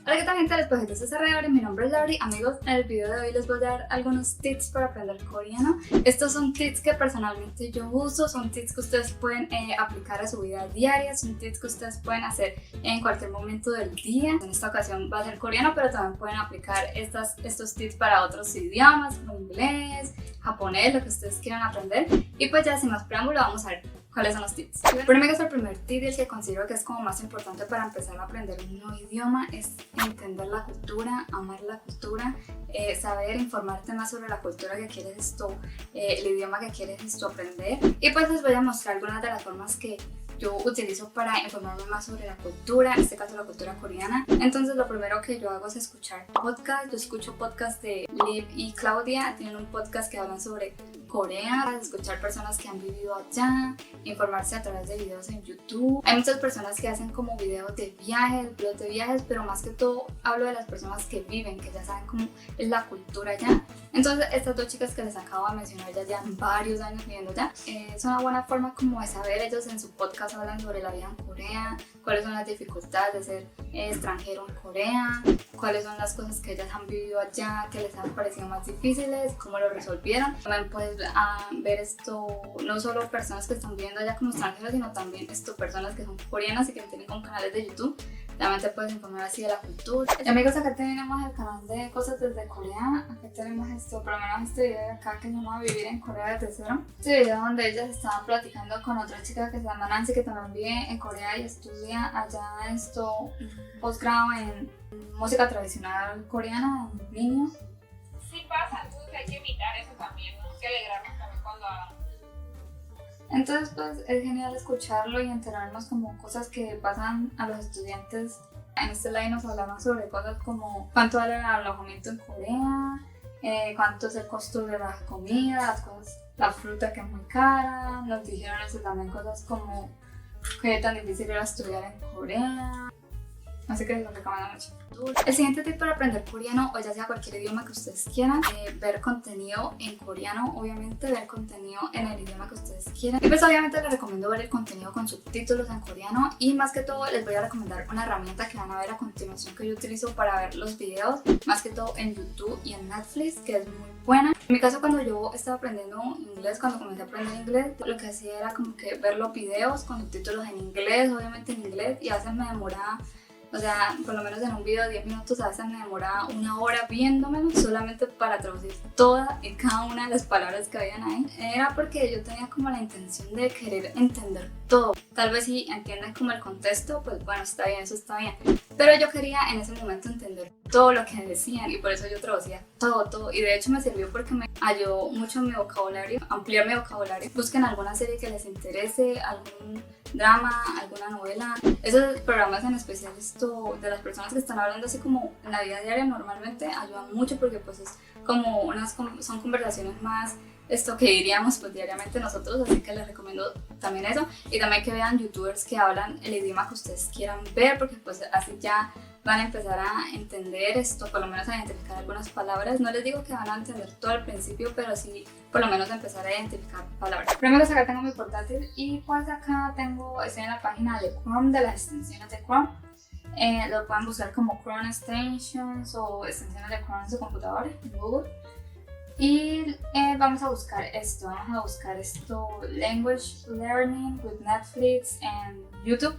Hola, ¿qué tal, gente? Les presento a Lauri. Mi nombre es Lauri. Amigos, en el video de hoy les voy a dar algunos tips para aprender coreano. Estos son tips que personalmente yo uso, son tips que ustedes pueden aplicar a su vida diaria, son tips que ustedes pueden hacer en cualquier momento del día. En esta ocasión va a ser coreano, pero también pueden aplicar estos tips para otros idiomas, como inglés, japonés, lo que ustedes quieran aprender. Y pues ya sin más preámbulo, vamos a ver cuáles son los tips. Primero, el primer tip y el que considero que es como más importante para empezar a aprender un nuevo idioma es entender la cultura, amar la cultura, saber informarte más sobre la cultura que quieres el idioma que quieres aprender. Y pues les voy a mostrar algunas de las formas que yo utilizo para informarme más sobre la cultura, en este caso la cultura coreana. Entonces lo primero que yo hago es escuchar podcast. Yo escucho podcast de Liv y Claudia, tienen un podcast que hablan sobre Corea, escuchar personas que han vivido allá, informarse a través de videos en YouTube. Hay muchas personas que hacen como videos de viajes, blogs de viajes, pero más que todo hablo de las personas que viven, que ya saben cómo es la cultura allá. Entonces estas dos chicas que les acabo de mencionar ya llevan varios años viviendo allá. Es una buena forma como de saber, ellos en su podcast hablan sobre la vida en Corea, cuáles son las dificultades de ser extranjero en Corea, cuáles son las cosas que ellas han vivido allá, que les han parecido más difíciles, cómo lo resolvieron. También puedes ver no solo personas que están viviendo allá como extranjeros, sino también personas que son coreanas y que tienen como canales de YouTube. También te puedes informar así de la cultura. Y amigos, acá tenemos el canal de cosas desde Corea. Acá tenemos por lo menos este video de acá que se llama Vivir en Corea desde cero. Este video donde ellas estaban platicando con otra chica que se llama Nancy, que también vive en Corea y estudia allá posgrado en música tradicional coreana, en línea. Sí pasa, entonces hay que evitar eso también, ¿no? Hay que alegrarnos también cuando hagan. Entonces pues es genial escucharlo y enterarnos como cosas que pasan a los estudiantes. En este live nos hablaron sobre cosas como cuánto vale el alojamiento en Corea, cuánto es el costo de la comida, la fruta que es muy cara. Nos dijeron eso también, cosas como qué tan difícil era estudiar en Corea. Así que lo recomiendo mucho. El siguiente tip para aprender coreano, o ya sea cualquier idioma que ustedes quieran, ver contenido en coreano, obviamente ver contenido en el idioma que ustedes quieran. Y pues obviamente les recomiendo ver el contenido con subtítulos en coreano, y más que todo les voy a recomendar una herramienta que van a ver a continuación que yo utilizo para ver los videos, más que todo en YouTube y en Netflix, que es muy buena. En mi caso, cuando yo estaba aprendiendo inglés, cuando comencé a aprender inglés, lo que hacía era como que ver los videos con subtítulos en inglés, obviamente en inglés, y a veces me demoraba, o sea, por lo menos en un video de 10 minutos a veces me demoraba una hora viéndomelo solamente para traducir todas y cada una de las palabras que habían ahí. Era porque yo tenía como la intención de querer entender todo. Tal vez si entienden como el contexto, pues bueno, está bien, eso está bien. Pero yo quería en ese momento entender todo lo que decían y por eso yo traducía todo. Y de hecho me sirvió porque me ayudó mucho en mi vocabulario, ampliar mi vocabulario. Busquen alguna serie que les interese, algún drama, alguna novela. Esos programas en especial de las personas que están hablando así como en la vida diaria normalmente ayudan mucho porque pues es como son conversaciones más que diríamos pues diariamente nosotros, así que les recomiendo también eso, y también que vean youtubers que hablan el idioma que ustedes quieran ver, porque pues así ya van a empezar a entender por lo menos a identificar algunas palabras. No les digo que van a entender todo al principio, pero sí por lo menos empezar a identificar palabras. Primero acá tengo mi portátil y pues acá estoy en la página de Chrome, de las extensiones de Chrome. Lo pueden buscar como Chrome Extensions o extensiones de Chrome en su computador, en Google. Y vamos a buscar Language Learning with Netflix en YouTube.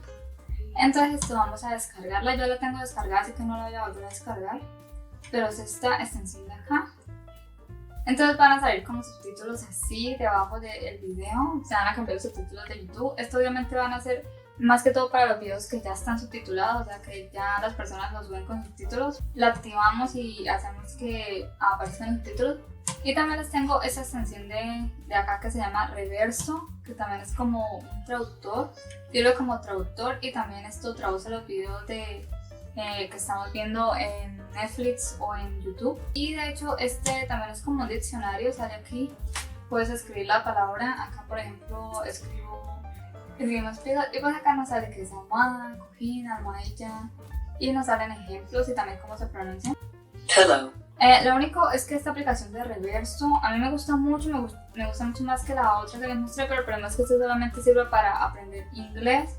Entonces vamos a descargarla, yo la tengo descargada así que no la voy a volver a descargar, pero es esta extensión de acá. Entonces van a salir como subtítulos así debajo del video, se van a cambiar los subtítulos de YouTube. Esto obviamente van a ser más que todo para los videos que ya están subtitulados, o sea que ya las personas los ven con subtítulos. La activamos y hacemos que aparezcan los subtítulos. Y también les tengo esa extensión de acá que se llama Reverso, que también es como un traductor. Yo lo como traductor y también esto traduce los videos que estamos viendo en Netflix o en YouTube. Y de hecho también es como un diccionario, sale aquí. Puedes escribir la palabra, acá por ejemplo escribimos piezas y pues acá nos sale que es almohada, cojín, almohadilla, y nos salen ejemplos y también cómo se pronuncian. Hello. Lo único es que esta aplicación de Reverso a mí me gusta mucho, me gusta mucho más que la otra que les mostré, pero el problema es que esto solamente sirve para aprender inglés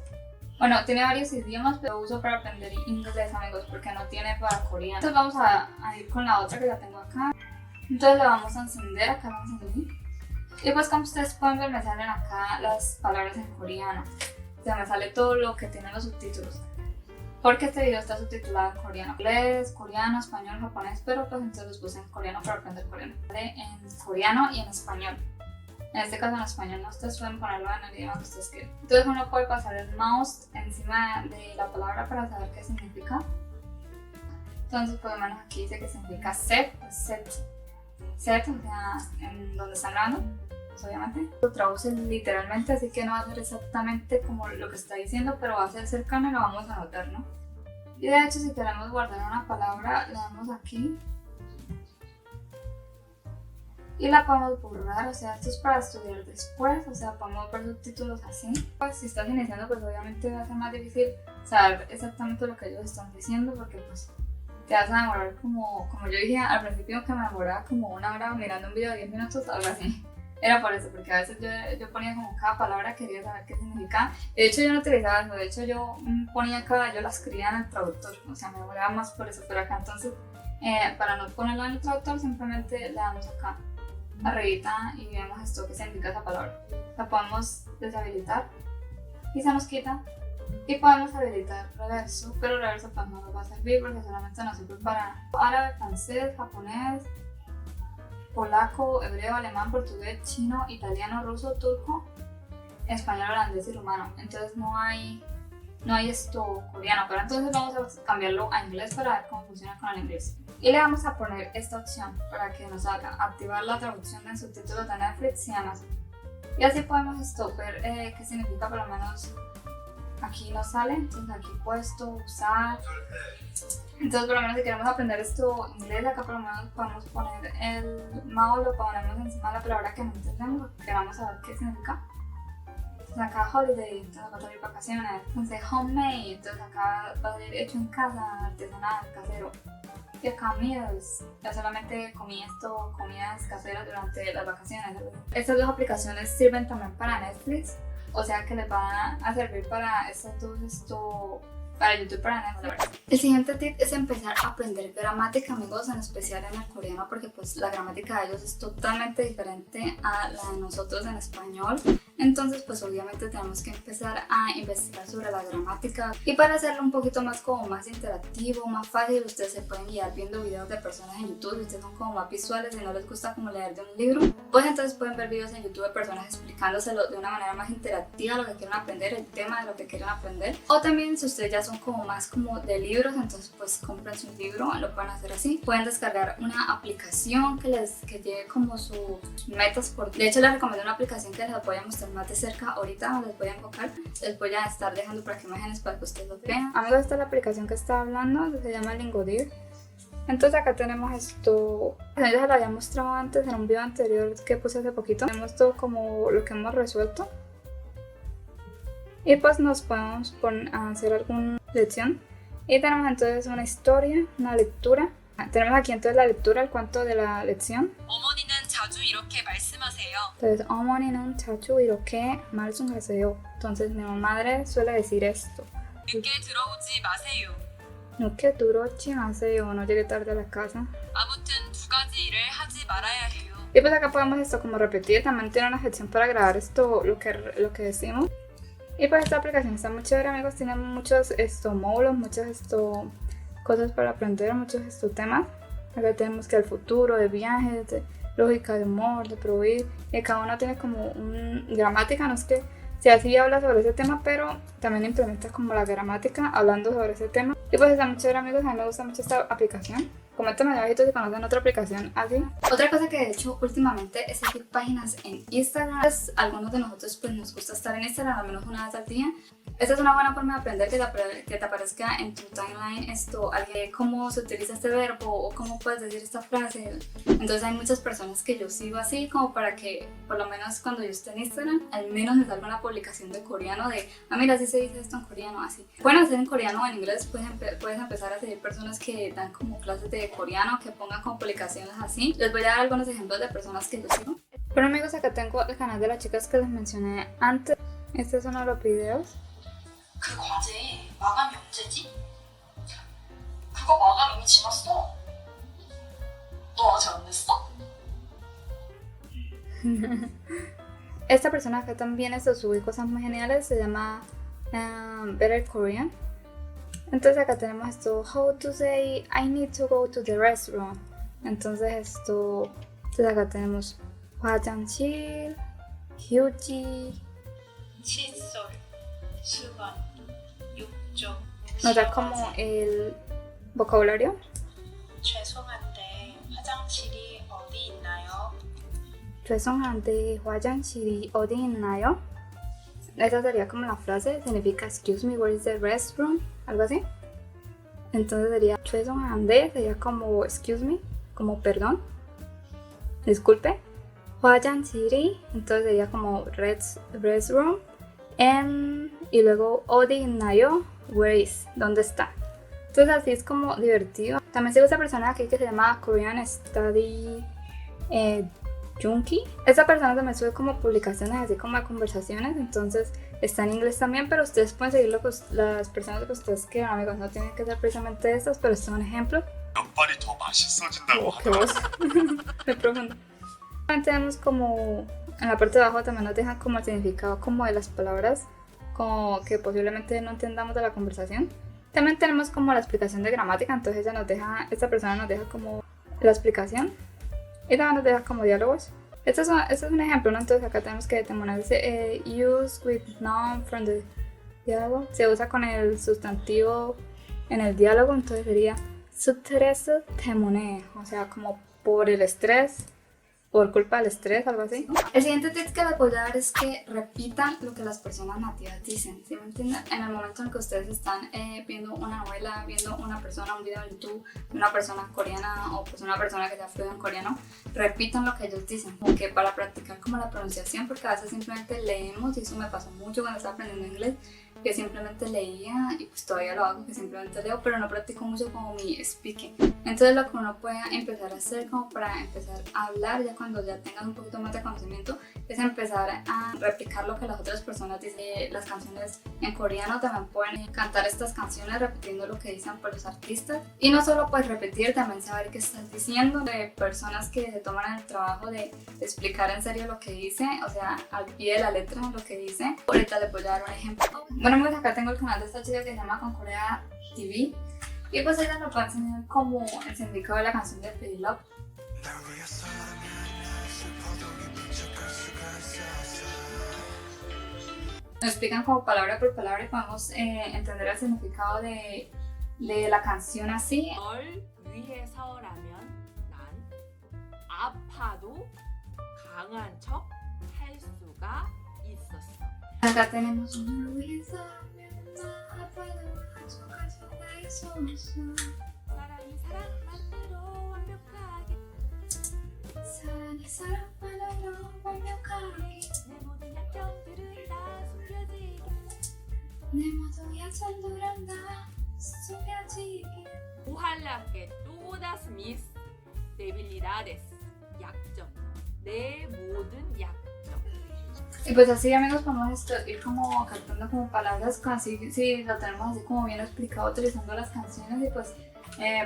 Bueno, tiene varios idiomas, pero uso para aprender inglés, amigos, porque no tiene para coreano. Entonces vamos a ir con la otra que la tengo acá. Entonces la vamos a encender, acá la encendí. Y pues como ustedes pueden ver, me salen acá las palabras en coreano. O sea, me sale todo lo que tienen los subtítulos. Porque este video está subtitulado en coreano, inglés, coreano, español, japonés, pero pues entonces los puse en coreano para aprender coreano. En coreano y en español. En este caso en español, no, ustedes pueden ponerlo en el idioma que ustedes quieran. Entonces uno puede pasar el mouse encima de la palabra para saber qué significa. Entonces por lo menos aquí dice que significa set, pues set, o sea, en donde están grabando, pues obviamente. Lo traduce literalmente, así que no va a ser exactamente como lo que está diciendo, pero va a ser cercano y lo vamos a notar, ¿no? Y de hecho si queremos guardar una palabra, le damos aquí y la podemos borrar, o sea, esto es para estudiar después, o sea, podemos ver subtítulos así. Pues si estás iniciando, pues obviamente va a ser más difícil saber exactamente lo que ellos están diciendo, porque pues te vas a demorar como yo dije al principio, que me demoraba como 1 hora mirando un video de 10 minutos, algo así. Era por eso, porque a veces yo ponía como cada palabra, quería saber qué significaba. De hecho yo no utilizaba eso, de hecho yo ponía yo la escribía en el traductor, o sea, me demoraba más por eso, pero acá entonces, para no ponerlo en el traductor, simplemente le damos acá arribita y vemos esto que significa esa palabra. La podemos deshabilitar y se nos quita, y podemos habilitar reverso, pero reverso pues no nos va a servir porque solamente nos sirve para árabe, francés, japonés, polaco, hebreo, alemán, portugués, chino, italiano, ruso, turco, español, holandés y rumano. Entonces no hay esto coreano, pero entonces vamos a cambiarlo a inglés para ver cómo funciona con el inglés. Y le vamos a poner esta opción para que nos haga activar la traducción de subtítulos de Netflix y Amazon. Y así podemos ver qué significa, por lo menos aquí nos sale, entonces aquí puesto, usar. Entonces por lo menos si queremos aprender esto inglés, acá por lo menos podemos poner el mouse, lo ponemos encima de la palabra que no entendemos, queramos saber qué significa. Entonces acá holiday, entonces va a salir vacaciones. Entonces homemade, entonces acá va a ser hecho en casa, artesanal, casero. Y acá meals, ya solamente comidas caseras durante las vacaciones. Estas dos aplicaciones sirven también para Netflix, o sea que les va a servir para para YouTube, para Netflix. El siguiente tip es empezar a aprender gramática, amigos, en especial en el coreano, porque pues la gramática de ellos es totalmente diferente a la de nosotros en español. Entonces pues obviamente tenemos que empezar a investigar sobre la gramática, y para hacerlo un poquito más interactivo, más fácil, ustedes se pueden guiar viendo videos de personas en YouTube. Si ustedes son como más visuales y no les gusta como leer de un libro, pues entonces pueden ver videos en YouTube de personas explicándoselo de una manera más interactiva, lo que quieren aprender, el tema de lo que quieren aprender. O también si ustedes ya son como más como de libros, entonces pues compren su libro, lo pueden hacer así. Pueden descargar una aplicación que lleve como sus metas por... De hecho les recomiendo una aplicación que les voy a mostrar más de cerca ahorita, les voy a enfocar, les voy a estar dejando por aquí imágenes para que ustedes lo vean. Amigos, esta es la aplicación que está hablando, se llama Lingodeer. Entonces acá tenemos esto, ya se lo había mostrado antes en un video anterior que puse hace poquito. Tenemos todo como lo que hemos resuelto, y pues nos podemos poner a hacer alguna lección. Y tenemos entonces una historia, una lectura. Tenemos aquí entonces la lectura, el cuento de la lección. Entonces, 어머니는 자주 이렇게 말씀하세요. Entonces mi madre suele decir esto. 늦게 들어오지 마세요. 늦게 들어오지 마세요. No llegue tarde a la casa. 아무튼 2가지 일을 하지 말아야 해요. Y pues acá podemos esto como repetir. También tiene una sección para grabar esto, lo que decimos. Y pues esta aplicación está muy chévere, amigos. Tiene muchos módulos, muchas cosas para aprender, muchos temas. Acá tenemos que el futuro, de viajes, de lógica, de humor, de prohibir. Y cada uno tiene como gramática, no es que sea así habla sobre ese tema, pero también implementa como la gramática hablando sobre ese tema. Y pues está muy chévere, amigos. A mí me gusta mucho esta aplicación. Coméntame abajito si conocen otra aplicación así. Otra cosa que he hecho últimamente es seguir páginas en Instagram. Pues, algunos de nosotros pues nos gusta estar en Instagram al menos una vez al día. Esta es una buena forma de aprender, que te aparezca en tu timeline cómo se utiliza este verbo o cómo puedes decir esta frase. Entonces hay muchas personas que yo sigo así como para que por lo menos cuando yo esté en Instagram al menos me salga una publicación de coreano de mira, así se dice esto en coreano, así. Pueden hacer en coreano o en inglés, puedes empezar a seguir personas que dan como clases de coreano, que pongan como publicaciones así. Les voy a dar algunos ejemplos de personas que yo sigo. Bueno, amigos, acá tengo el canal de las chicas que les mencioné antes. Este es uno de los videos. 그 과제 마감이 언제지? 그거 마감 이미 지났어. 너 아직 안 냈어? Esta persona acá también sube cosas muy geniales, se llama Better Korean. Entonces acá tenemos esto, how to say I need to go to the restaurant. Entonces acá tenemos 화장실, 휴지. 칫솔, 수건, 욕조. Nos da como el vocabulario. 죄송한데 화장실이 어디 있나요? 죄송한데 화장실이 어디 있나요? Esa sería como la frase, significa excuse me, where is the restroom? Algo así. Entonces sería 죄송한데, sería como excuse me, como perdón, disculpe. 화장실이, entonces sería como restroom. Y luego 어디 있나요? Where is, ¿dónde está? Entonces así es como divertido. También sigo esta persona aquí que se llama Korean Study Junkie. Esta persona también sube como publicaciones así como de conversaciones, entonces está en inglés también, pero ustedes pueden seguirlo, pues las personas que ustedes quieran, amigos, no tienen que ser precisamente estas, pero este es un ejemplo. 면발이 더 맛있어진다고 ¡Qué voz! Muy profundo. También tenemos como, en la parte de abajo también nos dejan como el significado como de las palabras, como que posiblemente no entendamos de la conversación. También tenemos como la explicación de gramática, entonces esta persona nos deja como la explicación. Y también nos deja como diálogos. Este es un ejemplo, ¿no? Entonces acá tenemos que dice use with noun from the diálogo. Se usa con el sustantivo en el diálogo, entonces sería 스트레스 때문에, o sea, como por el estrés, por culpa del estrés, algo así. El siguiente tip que les voy a dar es que repitan lo que las personas nativas dicen, ¿sí me entienden? En el momento en que ustedes están viendo una novela, viendo una persona, un video en YouTube de una persona coreana o pues una persona que sea fluida en coreano, repitan lo que ellos dicen, como que para practicar como la pronunciación, porque a veces simplemente leemos, y eso me pasó mucho cuando estaba aprendiendo inglés, que simplemente leía y pues todavía lo hago, que simplemente leo, pero no practico mucho como mi speaking. Entonces lo que uno puede empezar a hacer como para empezar a hablar ya cuando ya tengas un poquito más de conocimiento es empezar a replicar lo que las otras personas dicen. Las canciones en coreano también pueden cantar estas canciones repitiendo lo que dicen por los artistas, y no solo pues repetir, también saber qué estás diciendo, de personas que se toman el trabajo de explicar en serio lo que dice, o sea, al pie de la letra lo que dice. Ahorita les voy a dar un ejemplo. Bueno, pues acá tengo el canal de esta chica que se llama Con Corea TV, y pues ella nos va a enseñar como el significado de la canción de Pretty Love. Nos explican como palabra por palabra y podemos entender el significado de la canción así. 널 위해서라면 난 아파도 강한 척 할 수가 있었어. Acá tenemos 사랑이 사랑만으로 완벽하게 내 모든 약점들은 다 숨겨지게 ojalá que todas mis debilidades 약점 내 모든 약점. Y pues así, amigos, podemos ir como captando como palabras así, si lo tenemos así como bien explicado utilizando las canciones, y pues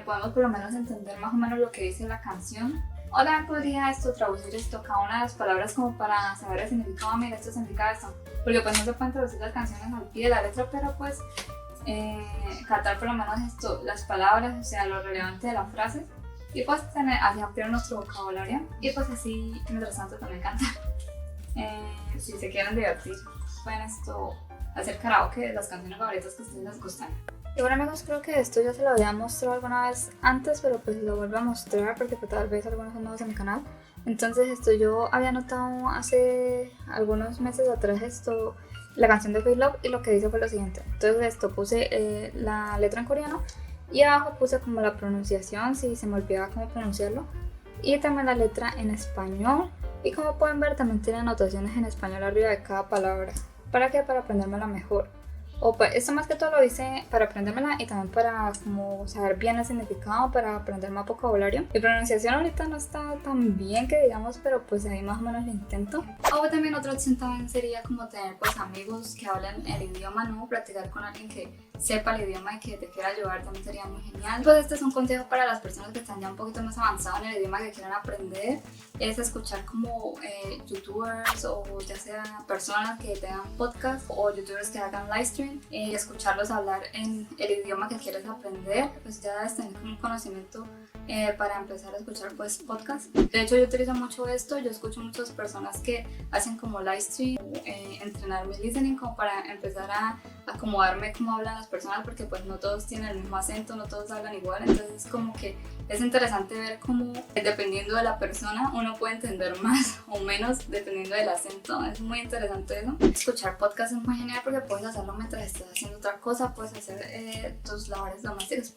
podemos por lo menos entender más o menos lo que dice la canción. O también podría traducir cada una de las palabras como para saber el significado. Mira, esto significa esto, porque pues no se pueden traducir las canciones al pie de la letra, pero pues captar por lo menos las palabras, o sea, lo relevante de la frase, y pues así ampliar nuestro vocabulario, y pues así mientras tanto también cantar. Si se quieren divertir, pueden hacer karaoke de las canciones favoritas que a ustedes les gustan. Y bueno, amigos, creo que esto ya se lo había mostrado alguna vez antes, pero pues lo vuelvo a mostrar porque pues, tal vez algunos son nuevos en mi canal. Entonces yo había notado hace algunos meses atrás la canción de Pretty Love, y lo que hice fue lo siguiente. Entonces puse la letra en coreano y abajo puse como la pronunciación, si se me olvidaba cómo pronunciarlo, y también la letra en español. Y como pueden ver, también tiene anotaciones en español arriba de cada palabra. ¿Para qué? Para aprendérmela mejor. Esto más que todo lo hice para aprendérmela y también para como saber bien el significado, para aprender más vocabulario. Mi pronunciación ahorita no está tan bien que digamos, pero pues ahí más o menos lo intento. O también otra opción también sería como tener pues amigos que hablen el idioma, ¿no? Practicar con alguien que sepa el idioma y que te quiera ayudar también sería muy genial. Pues este es un consejo para las personas que están ya un poquito más avanzadas en el idioma que quieran aprender, es escuchar como youtubers o ya sea personas que tengan podcast o youtubers que hagan live stream y escucharlos hablar en el idioma que quieres aprender, pues ya debes tener como un conocimiento para empezar a escuchar pues podcast. De hecho yo utilizo mucho esto, yo escucho muchas personas que hacen como live stream, entrenar mi listening como para empezar a acomodarme cómo hablan las personas, porque pues no todos tienen el mismo acento, no todos hablan igual, entonces como que es interesante ver cómo dependiendo de la persona uno puede entender más o menos dependiendo del acento. Es muy interesante eso. Escuchar podcast es muy genial porque puedes hacerlo mientras estás haciendo otra cosa, puedes hacer tus labores domésticas,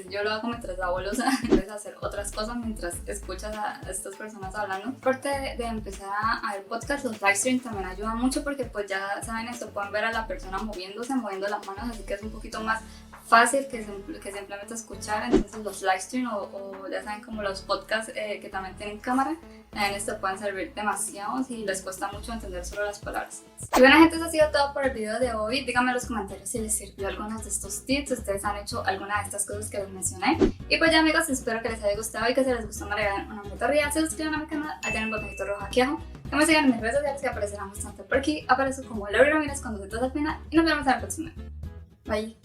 yo lo hago mientras lavo loza, puedes hacer otras cosas mientras escuchas a estas personas hablando. Aparte de empezar a ver podcast, los live streams también ayudan mucho porque pues ya saben esto, pueden ver a la persona moviéndose, moviendo las manos, así que es un poquito más fácil que simplemente escuchar. Entonces los live stream o ya saben como los podcasts que también tienen cámara, en esto pueden servir demasiado si les cuesta mucho entender solo las palabras. Y bueno gente, eso ha sido todo por el video de hoy. Díganme en los comentarios si les sirvió algunos de estos tips, si ustedes han hecho alguna de estas cosas que les mencioné. Y pues ya amigos, espero que les haya gustado y que si les gustó me regalen una manita arriba, se suscriban a mi canal, allá en el botoncito rojo aquí abajo, que me sigan en mis redes sociales que aparecerán bastante por aquí. Aparezco como Laura Ramírez con 2 letras al final y nos vemos en la próxima. Bye.